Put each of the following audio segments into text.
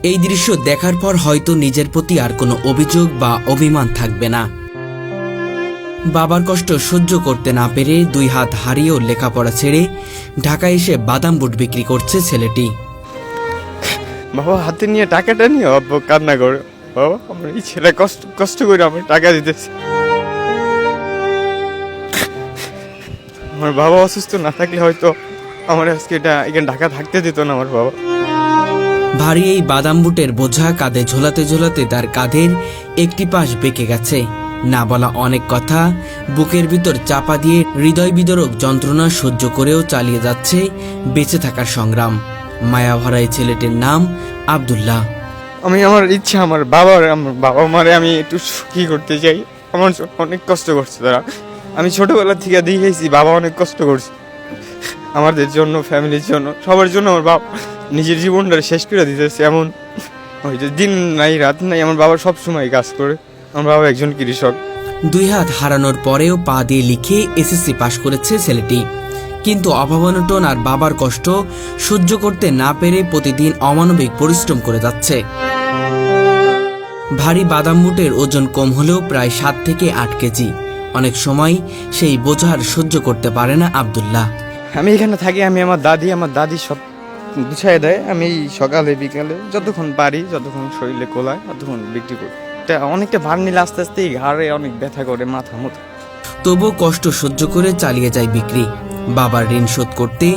এই দৃশ্য দেখার পর হয়তো নিজের প্রতি আর কোনো অভিযোগ বা অভিমান থাকবে না। বাবার কষ্ট সহ্য করতে না পেরে 2 হাত হারিয়েও লেখাপড়া ছেড়ে ঢাকায় এসে বাদাম বুট বিক্রি করছে ছেলেটি। বাবা হাতে নিয়ে টাকাটা নিয়ে আব্বু কান্না করে, বাবা আমার এই ছেলে কষ্ট করে আমার টাকা দিতেছে। আমার বাবা অসুস্থ না থাকলে হয়তো আমার আজকে এখানে ঢাকা থাকতে দিত না আমার বাবা। ভারী এই বাদাম বুটের বোঝা কাঁধে ঝোলাতে ঝোলাতে তার কাঁধের একটি পাশ বেঁকে গেছে। না বলা অনেক কথা বুকের ভিতর চাপা দিয়ে হৃদয় বিদারক যন্ত্রণা সহ্য করেও চালিয়ে যাচ্ছে বেঁচে থাকার সংগ্রাম। মায়াভরা এই ছেলেটির নাম আব্দুল্লাহ। আমার ইচ্ছা আমার বাবা মারে আমি একটু সুখী করতে চাই। আমার অনেক কষ্ট করছে তারা। আমি ছোটবেলা থেকে দেখেছি বাবা অনেক কষ্ট করছে আমাদের জন্য, ফ্যামিলির জন্য, সবার জন্য। আমার বাবা নিজের জীবনটা শেষ করে দিতেছে, এমন হয়তো দিন নাই রাত নাই আমার বাবা সব সময় কাজ করে। আমার বাবা একজন কৃষক। 2 হাত হারানোর পরেও পা দিয়ে লিখে এসএসসি পাশ করেছে ছেলেটি। কিন্তু অভাব-অনটন আর বাবার কষ্ট সহ্য করতে না পেরে প্রতিদিন অমানবিক পরিশ্রম করে যাচ্ছে। ভারী বাদাম বুটের ওজন কম হলেও প্রায় 7 থেকে 8 কেজি। অনেক সময় সেই বোঝার সহ্য করতে পারে না আব্দুল্লাহ। আমি এখানে থাকি, আমার দাদি সব গুছাই দেয়। আমি সকালে বিকালে যতক্ষণ পারি, যতক্ষণ শরীরে কোলায় ততক্ষণ বিক্রি করি। অনেকটা ভার নিলে আস্তে আস্তে ঘাড়ে অনেক ব্যথা করে, মাথা মুথা। তবু কষ্ট সহ্য করে চালিয়ে যায় বিক্রি। বাবার ঋণ শোধ করতে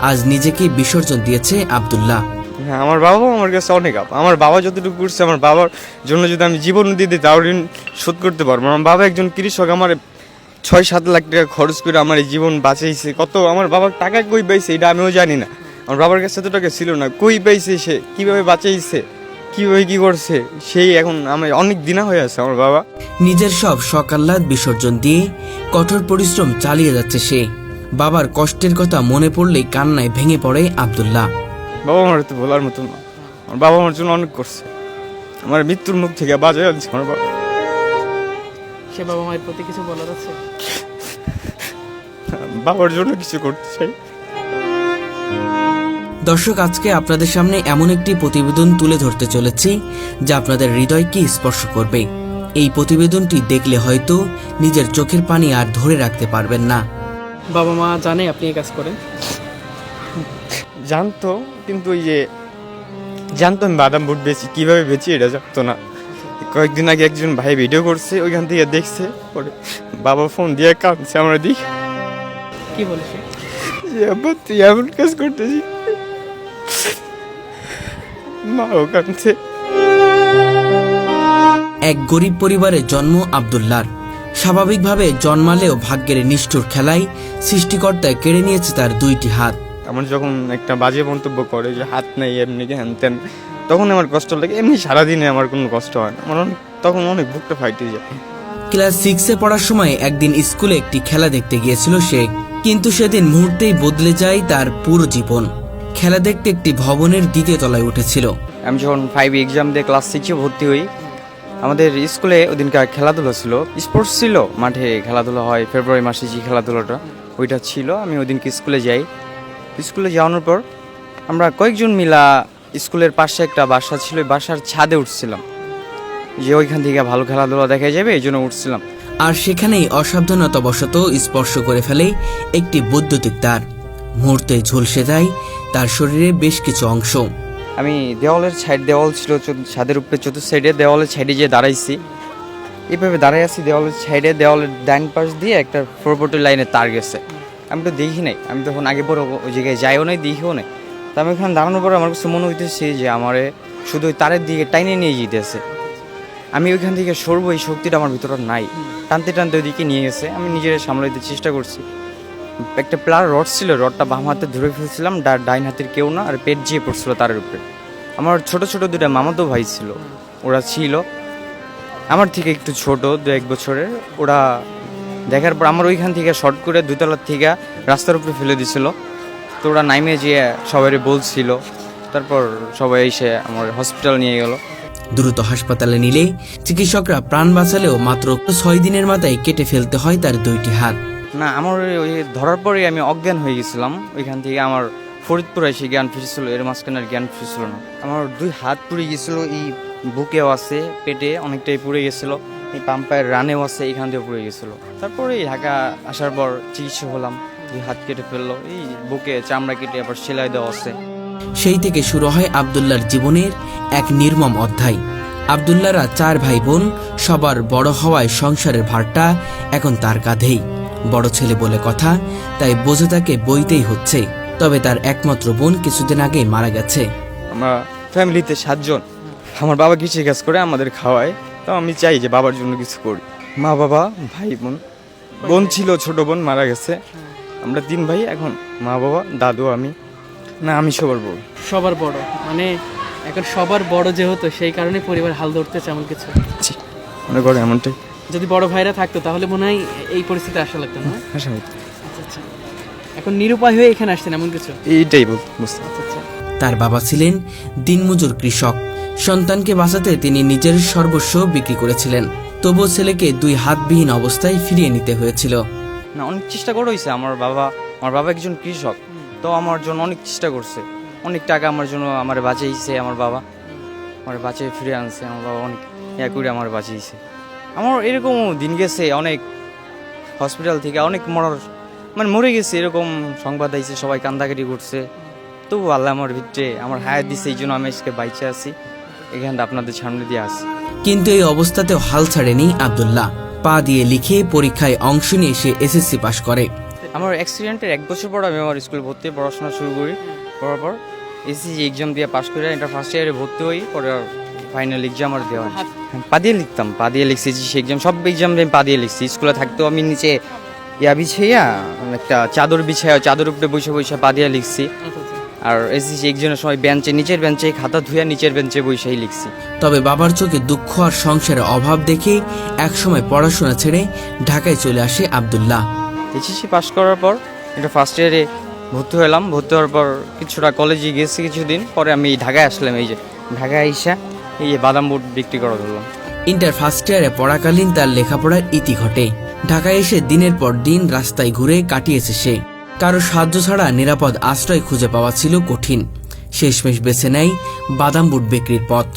আজ নিজেকে বিসর্জন দিয়েছে আব্দুল্লাহ। হ্যাঁ, আমার বাবা আমার কাছে অনেক আমার বাবা যতটুকু করছে, আমার বাবার জন্য যদি আমি জীবন দিয়ে দিই তাও ঋণ শোধ করতে পারবো। আমার বাবা একজন কৃষক, আমার 6-7 লাখ টাকা খরচ করে আমার এই জীবন বাঁচাইছে। কত আমার বাবার টাকা কই পাইছে এটা আমিও জানি না। আমার বাবার কাছে এত টাকা ছিল না, কই পাইছে সে, কিভাবে বাঁচাইছে, কিভাবে কি করছে, সেই এখন আমার অনেক দিনা হয়ে আছে আমার বাবা। নিজের সব শখ-আহ্লাদ বিসর্জন দিয়ে কঠোর পরিশ্রম চালিয়ে যাচ্ছে সে। বাবার কষ্টের কথা মনে পড়লেই কান্নায় ভেঙে পড়ে আব্দুল্লাহ। বাবা আমার তো বলার মতো না। আমার বাবা আমার জন্য অনেক করছে, আমার মৃত্যুর মুখ থেকে বাঁচিয়ে আনছে আমার বাবা। সে বাবা মায়ের প্রতি কিছু বলার আছে? বাবার জন্য কিছু করতে চাই। দর্শক, আজকে আপনাদের সামনে এমন একটি প্রতিবেদন তুলে ধরতে চলেছি যা আপনাদের হৃদয়কে স্পর্শ করবে। এই প্রতিবেদনটি দেখলে হয়তো নিজের চোখের পানি আর ধরে রাখতে পারবেন না। বাবা মা জানে আপনি এই কাজ করেন? জানতো, কিন্তু জানতো আমি বাদাম বুট বেচি, কিভাবে বেচি এটা জানতো না। কয়েকদিন আগে একজন ভাই ভিডিও করছে, ওইখান থেকে দেখছে, পরে বাবা ফোন দিয়ে কাঁদছে। আমরা দেখি কি বলেছে যে আব্বা তুই এমন কাজ করতেছি, মাও কাঁদছে। এক গরিব পরিবারে জন্ম আব্দুল্লাহর। স্বাভাবিকভাবে জন্মালেও ভাগ্যের নিষ্ঠুর খেলায় সৃষ্টিকর্তা কেড়ে নিয়েছে তার 2টি হাত। আমার যখন একটা বাজে মন্তব্য করে যে হাত নেই এমনি হ্যান তেন, তখন আমার কষ্ট লাগে। এমনি সারাদিনে আমার কোনো কষ্ট হয় না, আমার তখন অনেক বুকটা ফাইটে যায়। ক্লাস 6-এ পড়ার সময় একদিন স্কুলে একটি খেলা দেখতে গিয়েছিল সে। কিন্তু সেদিন মুহূর্তেই বদলে যায় তার পুরো জীবন। খেলা দেখতে একটি ভবনের 2য় তলায় উঠেছিল। আমি যখন 5 এক্সাম দিয়ে ক্লাস 6-এ ভর্তি হই, আমাদের স্কুলে ওদিনকার খেলাধুলা ছিল, স্পোর্টস ছিল, মাঠে খেলাধুলা হয় ফেব্রুয়ারি মাসে, যে খেলাধুলাটা ওইটা ছিল। আমি ওইদিনকে স্কুলে যাই। স্কুলে যাওয়ানোর পর আমরা কয়েকজন মিলা স্কুলের পাশে একটা বাসা ছিল, ওই বাসার ছাদে উঠছিলাম যে ওইখান থেকে ভালো খেলাধুলা দেখা যাবে, এই জন্য উঠছিলাম। আর সেখানেই অসাবধানতাবশত স্পর্শ করে ফেলে একটি বৈদ্যুতিক তার। মুহূর্তে ঝলসে যায় তার শরীরে বেশ কিছু অংশ। আমি দেওয়াল ছিল ছাদের উপরে, চতুর্থ সাইডে দেওয়ালের সাইডে যে দাঁড়াইছি, এইভাবে দাঁড়াই আছি দেওয়ালের সাইডে। দেওয়ালের ডান পাশ দিয়ে একটা 440 লাইনের তার গেছে। আমি তো দেখি নাই, আমি তখন আগে পরে ওই জায়গায় যাইও নাই, দেখিও নাই। তো আমি ওখানে দাঁড়ানোর পরে আমার কাছে মনে হইতেছে যে আমারে শুধু ওই তারের দিকে টাইনে নিয়ে যেতেছে। আমি ওইখান থেকে সরবো, এই শক্তিটা আমার ভিতরে নাই। টানতে টানতে ওইদিকে নিয়ে গেছে। আমি নিজের সামলাইতে চেষ্টা করছি। একটা প্লার রড ছিল, রডটা বাম হাতে ধরে ফেলছিলাম, ডাইন হাতের কেউ না, আর পেট যেয়ে পড়ছিল তারের উপরে। আমার ছোট ছোট 2টা মামাতো ভাই ছিল, ওরা ছিল আমার থেকে একটু ছোট, 2-1 বছরের। ওরা দেখার পর আমার ওইখান থেকে শর্ট করে 2 তলার থেকে রাস্তার উপরে ফেলে দিছিল। তো ওরা নামে যেয়ে সবাই বলছিল, তারপর সবাই এসে আমার হসপিটাল নিয়ে গেল। দ্রুত হাসপাতালে নিলে চিকিৎসকরা প্রাণ বাঁচালেও মাত্র 6 দিনের মাথায় কেটে ফেলতে হয় তার 2টি হাত। না, আমার ওই ধরার পরে আমি অজ্ঞান হয়ে গেছিলাম। ওইখান থেকে আমার ফরিদপুরে এসে জ্ঞান ফিরেছিল, এর মাঝখানে আর জ্ঞান ফিরেছিল না। আমার 2 হাত পুড়ে গেছিলো, এই বুকেও আছে, পেটে অনেকটাই পুড়ে গেছিলো, এই পাম্পায়ের রানেও আছে, এখান দিয়ে পুড়ে গেছিলো। তারপরে এই ঢাকা আসার পর চিকিৎসা হলাম, 2 হাত কেটে ফেললো, এই বুকে চামড়া কেটে আবার সেলাই দেওয়া আছে। সেই থেকে শুরু হয় আব্দুল্লাহর জীবনের এক নির্মম অধ্যায়। আব্দুল্লাহরা 4 ভাই বোন, সবার বড় হওয়ায় সংসারের ভারটা এখন তার কাঁধেই। বড় ছেলে বলে কথা, তাই বোঝে তাকে বইতেই হচ্ছে। তবে তার একমাত্র বোন কিছুদিন আগেই মারা গেছে। আমরা ফ্যামিলিতে 7 জন। আমার বাবা কৃষি কাজ করে, আমাদের খাওয়ায়। তো আমি চাই যে বাবার জন্য কিছু করি। মা বাবা ভাই বোন, বোন ছিল, ছোট বোন মারা গেছে। আমরা 3 ভাই এখন, মা বাবা দাদু আমি, না আমি সবার বড়। সবার বড় মানে এখন সবার বড় যেহেতু সেই কারণে পরিবার হাল ধরতেছে এমন কিছু। মনে করে এমনটাই যদি বড় ভাইরা থাকতো তাহলে মনে হয় এই পরিস্থিতি আসা লাগতো না। আশা হতো। আচ্ছা আচ্ছা, এখন নিরুপায় হয়ে এখানে আসছেন এমন কিছু। এইটাই বুঝতে। আচ্ছা আচ্ছা, তার বাবা ছিলেন দিনমজুর কৃষক। সন্তানকে বাঁচাতে তিনি নিজের সর্বস্ব বিক্রি করেছিলেন। তবুও ছেলেকে 2 হাতবিহীন অবস্থায় ফিরিয়ে নিতে হয়েছিল। না, অনেক চেষ্টা করে হয়েছে। আমার বাবা একজন কৃষক, তো আমার জন্য অনেক চেষ্টা করছে, অনেক টাকা আমার জন্য আমার বাঁচিয়েছে। আমার বাবা আমার বাঁচিয়ে ফিরে আনছে। আমার বাবা অনেক ইয়া করে আমার বাঁচিয়েছে। আমার এরকম দিন গেছে, অনেক হসপিটাল থেকে অনেক মরে গেছে, এরকম সংবাদ আইছে, সবাই কান্দাকাটি করছে। তবু আল্লাহ আমার ভিতরে আমার হায়াত দিছে, এই জন্য আমি আজকে বাইচে আছি, এখানটা আপনাদের সামনে দিয়ে আসি। কিন্তু এই অবস্থাতেও হাল ছাড়েনি আব্দুল্লাহ। পা দিয়ে লিখে পরীক্ষায় অংশ নিয়ে সে এসএসসি পাশ করে। আমার অ্যাক্সিডেন্টের 1 বছর পর আমি আমার স্কুলে ভর্তি হয়ে পড়াশোনা শুরু করি। করার পর এসএসসি এক্সাম দিয়ে পাশ করে এটা ফার্স্ট ইয়ারে ভর্তি হই। পরে ফাইনাল এক্সাম আর দেওয়া হয়। পা দিয়ে লিখতাম, পা দিয়ে লিখছি এক্সাম, সব এক্সাম আমি পা দিয়ে লিখছি। স্কুলে থাকতেও আমি নিচে বিছাইয়া একটা চাদর বিছাইয়া চাদর উপরে বসে বসে পা দিয়ে লিখছি। আচ্ছা আচ্ছা। আর এসএসসি এক্সামের সময় নিচের বেঞ্চে খাতা ধুইয়া নিচের বেঞ্চে বসেই লিখছি। তবে বাবার চোখে দুঃখ আর সংসারের অভাব দেখে একসময় পড়াশোনা ছেড়ে ঢাকায় চলে আসে আব্দুল্লাহ। এসএসসি পাশ করার পর এটা ফার্স্ট ইয়ারে ভর্তি হলাম। ভর্তি হওয়ার পর কিছুটা কলেজে গেছি, কিছুদিন পরে আমি ঢাকায় আসলাম। এই যে ঢাকায় আইসা এই বাদাম বুট বিক্রি করা ধরলাম। ইন্টার ফার্স্ট ইয়ারে পড়াকালীন তার লেখাপড়ার ইতি ঘটে। ঢাকায় এসে দিনের পর দিন রাস্তায় ঘুরে কাটিয়েছে সে। কারো সাহায্য ছাড়া নিরাপদ আশ্রয় খুঁজে পাওয়া ছিল কঠিন। শেষমেশ বেছে নেয় বাদাম বুট বিক্রির পথ।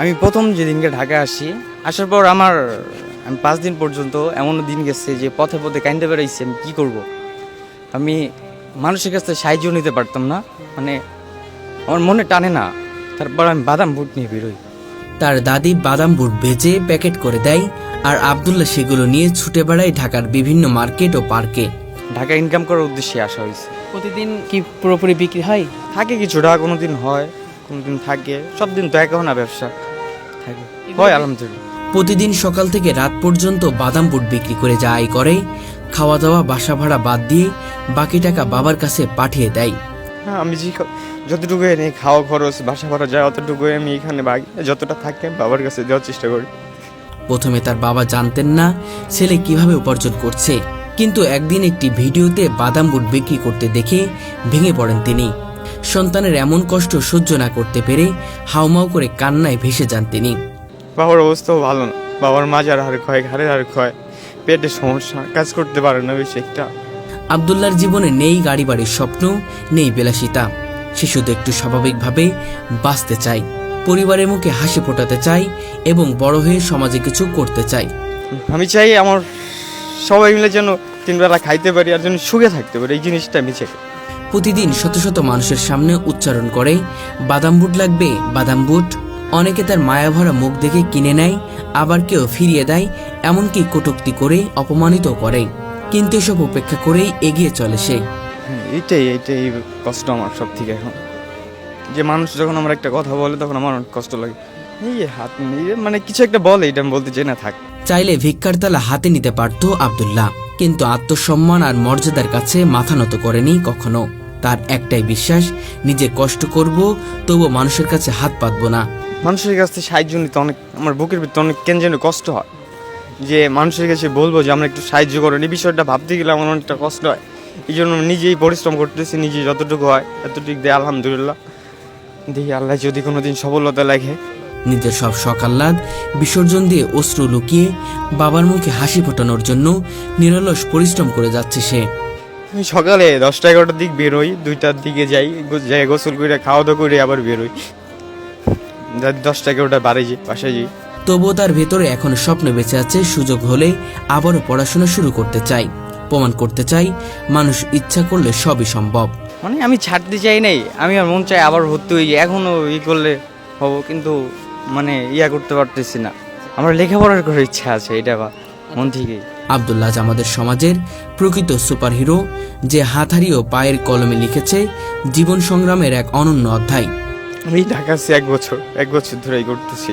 আমি প্রথম যেদিনকে ঢাকায় আসার পর আমি 5 দিন পর্যন্ত এমন দিন গেছে যে পথে পথে কাইন্দে বেড়াইছি। আমি কী করব, আমি মানুষের কাছ থেকে সাহায্য নিতে পারতাম না, মানে আমার মনে টানে না। তারপর আমি বাদাম বুট নিয়ে বেরোই। তার দাদি বাদাম বুট ভেজে প্যাকেট করে দেয়, আর আব্দুল্লাহ সেগুলো নিয়ে ছুটে বেড়ায় ঢাকার বিভিন্ন মার্কেট ও পার্কে। ঢাকা ইনকাম করার উদ্দেশ্যে আসা হয়েছে। প্রতিদিন কি পুরোপুরি বিক্রি হয়? থাকে কিছুটা, কোনোদিন হয়, কোনোদিন থাকে। সব দিন তো এক না, ব্যবসা থাকে, হয় আলহামদুলিল্লাহ। প্রতিদিন সকাল থেকে রাত পর্যন্ত বাদাম বুট বিক্রি করে যা আয় করে, খাওয়া দাওয়া বাসা ভাড়া বাদ দিয়ে বাকি টাকা বাবার কাছে পাঠিয়ে দেয়। হ্যাঁ, আমি যতটুকু এনে খাওয়া খরচ বাসা ভাড়া যায় অতটুকু আমি এখানে যতটা থাকে বাবার কাছে দেওয়ার চেষ্টা করি। প্রথমে তার বাবা জানতেন না ছেলে কিভাবে উপার্জন করছে, কিন্তু একদিন একটি ভিডিওতে বাদাম বুট বিক্রি করতে দেখে ভেঙে পড়েন তিনি। সন্তানের এমন কষ্ট সহ্য না করতে পেরে হাউমাউ করে কান্নায় ভেসে যান তিনি। বাবার অবস্থাও ভালো না, বাবার মাজার হাড় ক্ষয়, ঘাড়ের হাড় ক্ষয়, পেটের সমস্যা, কাজ করতে পারে না বেশি একটা। আব্দুল্লাহর জীবনে নেই গাড়ি বাড়ির স্বপ্ন, নেই বিলাসিতা। সে শুধু একটু স্বাভাবিকভাবে বাঁচতে চায়, পরিবারের মুখে হাসি ফোটাতে চায় এবং বড় হয়ে সমাজে কিছু করতে চায়। আমি চাই আমার সবাই মিলে যেন 3 বেলা খাইতে পারি আর যেন সুখে থাকতে পারি, এই জিনিসটা আমি চাই। প্রতিদিন শত শত মানুষের সামনে উচ্চারণ করে বাদাম বুট লাগবে, বাদাম বুট। অনেকে তার মায়াভরা মুখ দেখে কিনে নেয়, আবার কেউ ফিরিয়ে দেয়, এমনকি কটূক্তি করে অপমানিত করে। কিন্তু এসব উপেক্ষা করেই এগিয়ে চলে সে। এইটাই কষ্ট আমার সব থেকে এখন, যে মানুষ যখন আমার একটা কথা বলে তখন আমার অনেক কষ্ট লাগে। এই হাত নিয়ে মানে কিছু একটা বলে, এটা আমি বলতে চাই না, থাক। চাইলে ভিক্ষার তালা হাতে নিতে পারত আব্দুল্লাহ, কিন্তু আত্মসম্মান আর মর্যাদার কাছে মাথা নত করেনি কখনো। তার একটাই বিশ্বাস, নিজে কষ্ট করব, তবু মানুষের কাছে হাত পাতব না। মানুষের কাছ থেকে সাহায্য নিতে অনেক আমার বুকের ভিতরে অনেক কেন যেন কষ্ট হয়, যে মানুষের কাছে বলবো যে আমরা একটু সাহায্য করেন, এই বিষয়টা ভাবতে গেলে আমার অনেকটা কষ্ট হয়। এই জন্য নিজেই পরিশ্রম করতেছি, নিজে যতটুকু হয় এতটুকু দেয় আলহামদুলিল্লাহ। দেখি আল্লাহ যদি কোনোদিন সফলতা লাগে। নিজের সব শখ আহ্লাদ বিসর্জন দিয়ে অশ্রু লুকিয়ে বাবার মুখে হাসি ফোটানোর জন্য নিরলস পরিশ্রম করে যাচ্ছে সে। আমি সকালে 10টা-11টার দিক বেরোই, 2টার দিকে যাই, যাই গোসল করে খাওয়া দাওয়া করে আবার বেরোই, 10টা-11টা বাসায় যাই। তবুও তার ভেতরে এখন স্বপ্ন বেঁচে আছে, সুযোগ হলে আবারও পড়াশোনা শুরু করতে চাই, প্রমাণ করতে চাই মানুষ ইচ্ছা করলে সবই সম্ভব। মানে আমি ছাড়তে চাই নাই, আমি আর মন চাই আবার ভর্তি হই, এখনও করলে হব, কিন্তু মানে করতে পারতেছি না। আমার লেখাপড়ার করার ইচ্ছা আছে, এটা বা মন থেকেই। আব্দুল্লাহ আমাদের সমাজের প্রকৃত সুপারহিরো, যে হাত হারিয়েও পায়ের কলমে লিখেছে জীবন সংগ্রামের এক অনন্য অধ্যায়। আমি ঢাকা আছি এক বছর ধরেই করতেছি।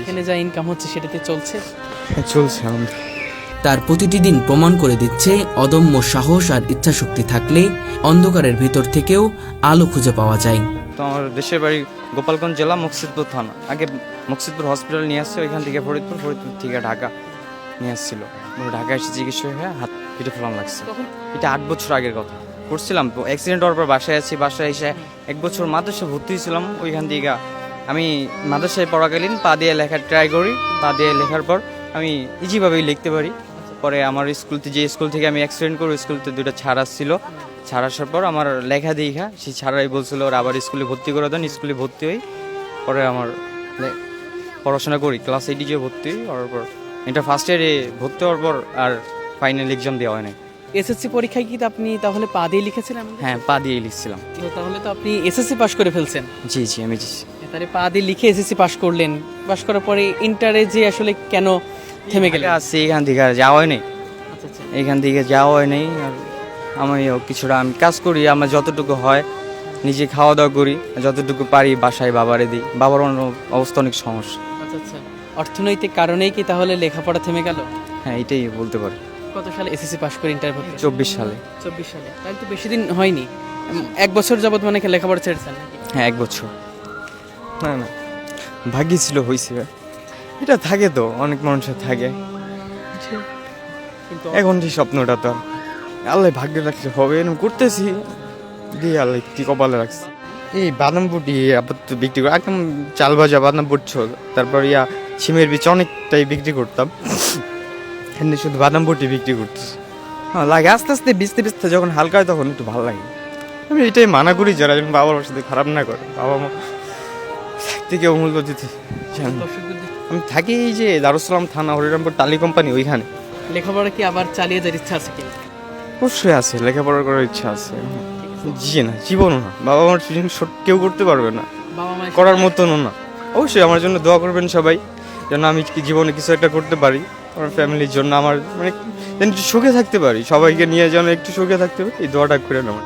এখানে যা ইনকাম হচ্ছে সেটাতে চলছে। চলছে আমাদের। তার প্রতিটি দিন প্রমাণ করে দিচ্ছে অদম্য সাহস আর ইচ্ছাশক্তি থাকলে অন্ধকারের ভেতর থেকেও আলো খুঁজে পাওয়া যায়। তো আমার দেশের বাড়ি গোপালগঞ্জ জেলা মুকসিদপুর থানা। আগে মুকসিদপুর হসপিটাল নিয়ে আসছে, ওইখান থেকে ফরিদপুর থেকে ঢাকা নিয়ে আসছিল। ঢাকা এসে চিকিৎসা হয়ে হাত কেটে ফেলান লাগছে। এটা 8 বছর আগের কথা। করছিলাম অ্যাক্সিডেন্ট হওয়ার পর বাসায় আছি, বাসায় এসে 1 বছর মাদ্রাসায় ভর্তি হয়েছিলাম। ওইখান থেকে আমি মাদ্রাসায় পড়াকালীন পা দিয়ে লেখার ট্রাই করি। পা দিয়ে লেখার পর আমি ইজিভাবেই লিখতে পারি। পরে আমার স্কুল থেকে আমি অ্যাক্সিডেন্ট করি, স্কুলতে 2টা ছাড় আসছিল। ছাড় আসার পর আমার লেখা দেখা সেই ছাড়াই বলছিল ওরা আবার স্কুলে ভর্তি করে দেন। স্কুলে ভর্তি হই, পরে আমার পড়াশোনা করি, ক্লাস 8 ভর্তি হই। হওয়ার পর এটা ফার্স্ট ইয়ারে ভর্তি হওয়ার পর আর ফাইনাল এক্সাম দেওয়া হয় না। এসএসসি পরীক্ষায় কি আপনি তাহলে পা দিয়ে লিখেছিলেন? হ্যাঁ, পা দিয়ে লিখছিলাম। তাহলে তো আপনি এসএসসি পাশ করে ফেলছেন। জি আমি তাহলে পা দিয়ে লিখে এসএসসি পাশ করলেন, পাশ করার পরে ইন্টারে যে আসলে কেন থেমে গেলেন? আসছি এখান থেকে আর যাওয়া হয় নাই, আচ্ছা আচ্ছা। এখান থেকে যাওয়া হয় নাই। আর আমিও কিছুটা আমি কাজ করি, আমার যতটুকু হয় নিজে খাওয়া দাওয়া করি, যতটুকু পারি বাসায় বাবারে দিই। বাবার অবস্থা অনেক সমস্যা। আচ্ছা আচ্ছা। অর্থনৈতিক কারণেই কি তাহলে লেখাপড়া থেমে গেল? হ্যাঁ, এটাই বলতে পারি। কত সালে এসএসসি পাশ করে ইন্টার ভর্তি? 24 সালে। 24 সালে, তাহলে তো বেশি দিন হয়নি। 1 বছর যাবত মানে লেখাপড়া ছেড়েছেন নাকি? হ্যাঁ, 1 বছর। না ভাগ্যি ছিল, হয়েছে। এটা থাকে তো, অনেক মানুষের থাকে। কিন্তু এখন যে স্বপ্নটা তো আল্লাহ ভাগ্যে রাখছে হবে, এরকম করতেছি দিয়ে আল্লাহ কি কপালে রাখছে। এই বাদাম বুটি আপাতত বিক্রি করি, একদম চাল ভাজা বাদাম বুটছ, তারপর সিমের বীজ অনেকটাই বিক্রি করতাম। এমনি শুধু বাদাম বুটি বিক্রি করতেছি। হ্যাঁ, লাগে আস্তে আস্তে বিচতে যখন হালকা হয় তখন একটু ভালো লাগে। আমি এটাই মানা করি যারা যেন বাবার সাথে খারাপ না করে। বাবা মা থাকতে কেউ মূল্য দিতে চান না। আমি থাকি এই যে দারুসালাম থানা, হরিরামপুর টালি কোম্পানি, ওইখানে। লেখাপড়া কি আবার চালিয়ে যাওয়ার ইচ্ছা আছে কি? অবশ্যই আছে, লেখাপড়া করার ইচ্ছা আছে। জি না, জীবনও না, বাবা মার জিনিস কেউ করতে পারবে না, বাবা মা করার মতনও না। অবশ্যই আমার জন্য দোয়া করবেন সবাই, যেন আমি জীবনে কিছু একটা করতে পারি আমার ফ্যামিলির জন্য, আমার মানে যেন একটু সুখে থাকতে পারি, সবাইকে নিয়ে যেন একটু সুখে থাকতে পারি, এই দোয়াটা করে আমার।